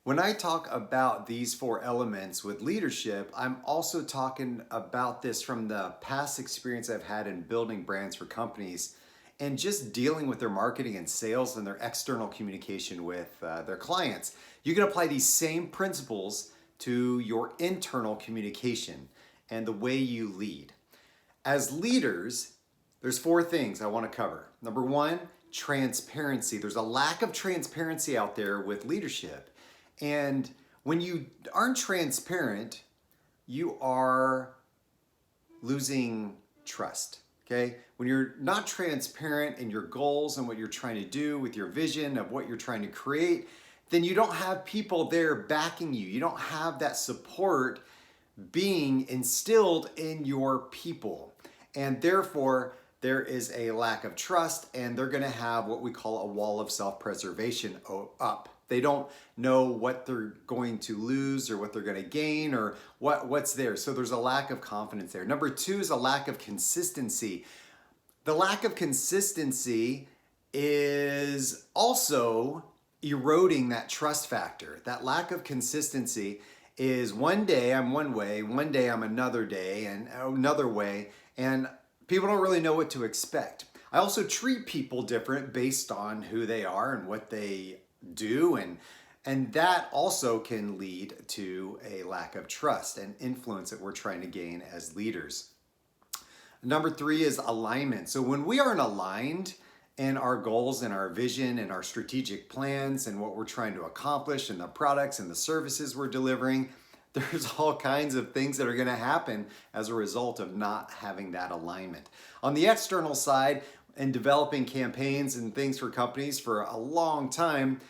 When I talk about these four elements with leadership, I'm also talking about this from the past experience I've had in building brands for companies and just dealing with their marketing and sales and their external communication with their clients. You can apply these same principles to your internal communication and the way you lead. As leaders, there's four things I want to cover. Number one, transparency. There's a lack of transparency out there with leadership. And when you aren't transparent, you are losing trust. Okay? When you're not transparent in your goals and what you're trying to do with your vision of what you're trying to create, then you don't have people there backing you. You don't have that support being instilled in your people. And therefore, there is a lack of trust, and they're going to have what we call a wall of self-preservation up. They don't know what they're going to lose or what they're going to gain or what's there. So there's a lack of confidence there. Number two is a lack of consistency. The lack of consistency is also eroding that trust factor. That lack of consistency is one day I'm one way, one day I'm another day and another way, and people don't really know what to expect. I also treat people different based on who they are and what they do, and that also can lead to a lack of trust and influence that we're trying to gain as leaders. Number three is alignment. So when we aren't aligned in our goals and our vision and our strategic plans and what we're trying to accomplish and the products and the services we're delivering, there's all kinds of things that are going to happen as a result of not having that alignment. On the external side, in developing campaigns and things for companies for a long time,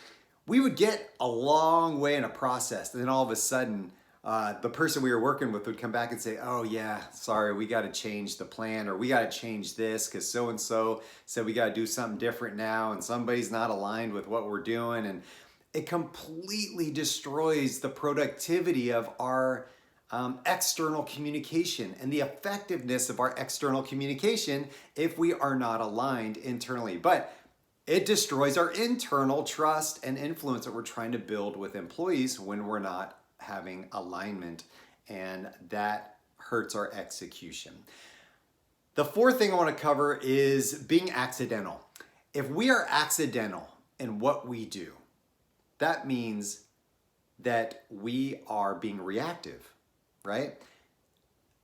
we would get a long way in a process. And then all of a sudden, the person we were working with would come back and say, oh yeah, sorry, we got to change the plan, or we got to change this because so-and-so said we got to do something different now, and somebody's not aligned with what we're doing. And it completely destroys the productivity of our external communication and the effectiveness of our external communication if we are not aligned internally. But it destroys our internal trust and influence that we're trying to build with employees when we're not having alignment, and that hurts our execution. The fourth thing I want to cover is being accidental. If we are accidental in what we do, that means that we are being reactive, right?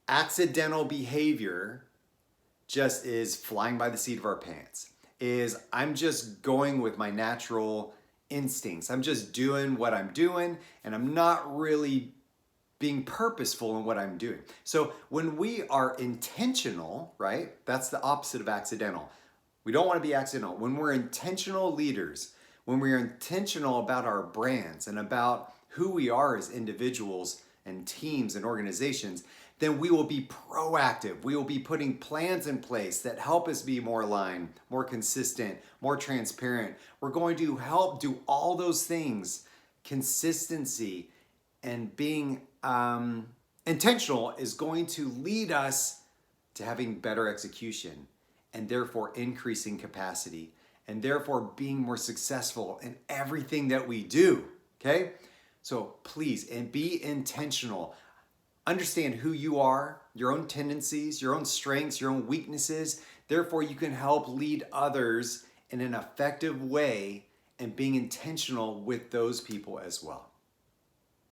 Accidental behavior just is flying by the seat of our pants. I'm just going with my natural instincts. I'm just doing what I'm doing, and I'm not really being purposeful in what I'm doing. So when we are intentional, right? That's the opposite of accidental. We don't want to be accidental. When we're intentional leaders, when we're intentional about our brands and about who we are as individuals and teams and organizations, then we will be proactive. We will be putting plans in place that help us be more aligned, more consistent, more transparent. We're going to help do all those things. Consistency and being intentional is going to lead us to having better execution, and therefore increasing capacity, and therefore being more successful in everything that we do, okay? So please, and be intentional. Understand who you are, your own tendencies, your own strengths, your own weaknesses. Therefore, you can help lead others in an effective way and being intentional with those people as well.